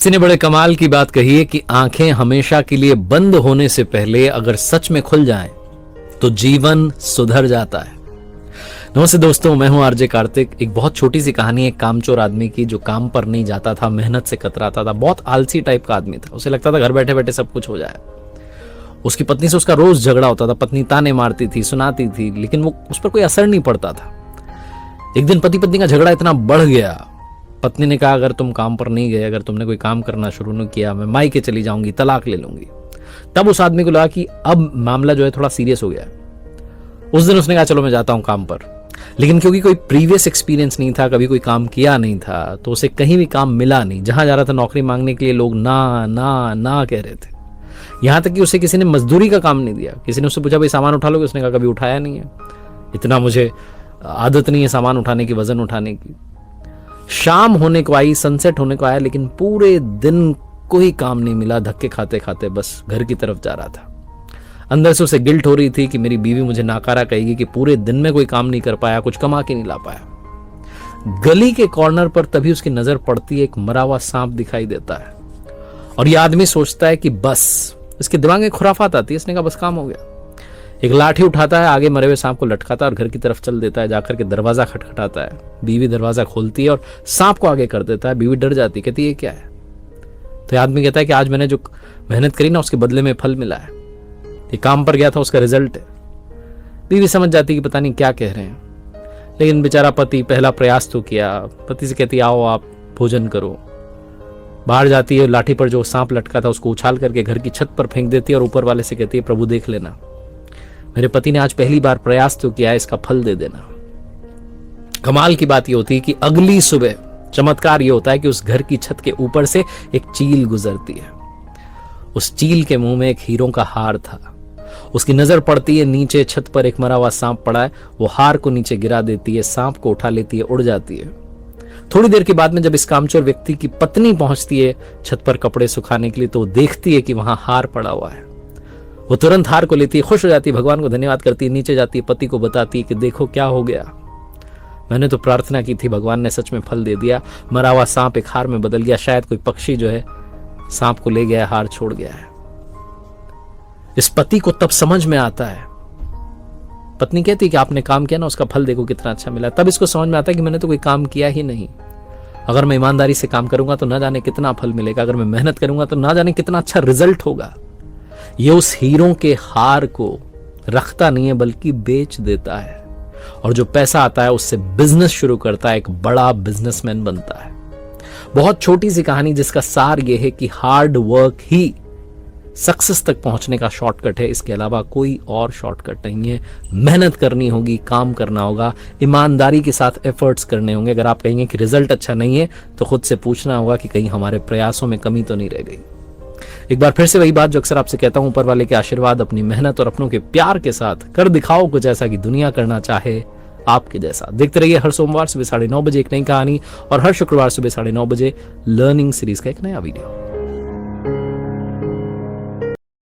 किसी ने बड़े कमाल की बात कही है कि आंखें हमेशा के लिए बंद होने से पहले अगर सच में खुल जाएं तो जीवन सुधर जाता है। नमस्ते दोस्तों, मैं हूं आरजे कार्तिक। एक बहुत छोटी सी कहानी है कामचोर आदमी की जो काम पर नहीं जाता था, मेहनत से कतराता था, बहुत आलसी टाइप का आदमी था। उसे लगता था घर बैठे बैठे सब कुछ हो जाए। उसकी पत्नी से उसका रोज झगड़ा होता था, पत्नी ताने मारती थी, सुनाती थी, लेकिन वो उस पर कोई असर नहीं पड़ता था। एक दिन पति पत्नी का झगड़ा इतना बढ़ गया, पत्नी ने कहा अगर तुम काम पर नहीं गए, अगर तुमने कोई काम करना शुरू नहीं किया, मैं मायके चली जाऊंगी, तलाक ले लूंगी। तब उस आदमी को लगा कि अब मामला जो है थोड़ा सीरियस हो गया है। उस दिन उसने कहा चलो मैं जाता हूं काम पर। लेकिन क्योंकि कोई प्रीवियस एक्सपीरियंस नहीं था, कभी कोई काम किया नहीं था, तो उसे कहीं भी काम मिला नहीं। जहां जा रहा था नौकरी मांगने के लिए लोग ना ना ना कह रहे थे। यहां तक कि उसे किसी ने मजदूरी का काम नहीं दिया। किसी ने उससे पूछा भाई सामान उठा लोगे, उसने कहा कभी उठाया नहीं है, इतना मुझे आदत नहीं है सामान उठाने की, वजन उठाने की। शाम होने को आई, सनसेट होने को आया, लेकिन पूरे दिन कोई काम नहीं मिला। धक्के खाते खाते बस घर की तरफ जा रहा था। अंदर से उसे गिल्ट हो रही थी कि मेरी बीवी मुझे नाकारा कहेगी कि पूरे दिन में कोई काम नहीं कर पाया, कुछ कमा के नहीं ला पाया। गली के कॉर्नर पर तभी उसकी नजर पड़ती है, एक मरा हुआ सांप दिखाई देता है और यह आदमी सोचता है कि बस, इसके दिमाग में खुराफात आती है। इसने कहा बस काम हो गया। एक लाठी उठाता है, आगे मरे हुए सांप को लटकाता है और घर की तरफ चल देता है। जाकर के दरवाजा खटखटाता है। बीवी दरवाजा खोलती है और सांप को आगे कर देता है। बीवी डर जाती है, कहती है ये क्या है? तो आदमी कहता है कि आज मैंने जो मेहनत करी ना उसके बदले में फल मिला है, ये काम पर गया था उसका रिजल्ट है। बीवी समझ जाती है कि पता नहीं क्या कह रहे हैं, लेकिन बेचारा पति पहला प्रयास तो किया। पति से कहती आओ आप भोजन करो। बाहर जाती है, लाठी पर जो सांप लटका था उसको उछाल करके घर की छत पर फेंक देती है और ऊपर वाले से कहती है प्रभु देख लेना, मेरे पति ने आज पहली बार प्रयास तो किया है, इसका फल दे देना। कमाल की बात यह होती है कि अगली सुबह चमत्कार यह होता है कि उस घर की छत के ऊपर से एक चील गुजरती है। उस चील के मुंह में एक हीरों का हार था। उसकी नजर पड़ती है नीचे, छत पर एक मरा हुआ सांप पड़ा है। वो हार को नीचे गिरा देती है, सांप को उठा लेती है, उड़ जाती है। थोड़ी देर के बाद में जब इस कामचोर व्यक्ति की पत्नी पहुंचती है छत पर कपड़े सुखाने के लिए, तो वो देखती है कि वहां हार पड़ा हुआ है। वो तुरंत हार को लेती है, खुश हो जाती है, भगवान को धन्यवाद करती है, नीचे जाती है, पति को बताती है कि देखो क्या हो गया, मैंने तो प्रार्थना की थी, भगवान ने सच में फल दे दिया। मरा हुआ सांप एक हार में बदल गया। शायद कोई पक्षी जो है सांप को ले गया, हार छोड़ गया है। इस पति को तब समझ में आता है। पत्नी कहती है कि आपने काम किया ना, उसका फल देखो कितना अच्छा मिला। तब इसको समझ में आता है कि मैंने तो कोई काम किया ही नहीं। अगर मैं ईमानदारी से काम करूंगा तो ना जाने कितना फल मिलेगा, अगर मैं मेहनत करूंगा तो ना जाने कितना अच्छा रिजल्ट होगा। ये उस हीरो के हार को रखता नहीं है बल्कि बेच देता है, और जो पैसा आता है उससे बिजनेस शुरू करता है, एक बड़ा बिजनेसमैन बनता है। बहुत छोटी सी कहानी जिसका सार यह है कि हार्ड वर्क ही सक्सेस तक पहुंचने का शॉर्टकट है। इसके अलावा कोई और शॉर्टकट नहीं है। मेहनत करनी होगी, काम करना होगा, ईमानदारी के साथ एफर्ट्स करने होंगे। अगर आप कहेंगे कि रिजल्ट अच्छा नहीं है तो खुद से पूछना होगा कि कहीं हमारे प्रयासों में कमी तो नहीं रह गई। एक बार फिर से वही बात जो अक्सर आपसे कहता हूं, ऊपर वाले के आशीर्वाद, अपनी मेहनत और अपनों के प्यार के साथ कर दिखाओ कुछ ऐसा कि दुनिया करना चाहे आपके जैसा। देखते रहिए हर सोमवार सुबह 9:30 बजे एक नई कहानी और हर शुक्रवार सुबह 9:30 बजे लर्निंग सीरीज का एक नया वीडियो।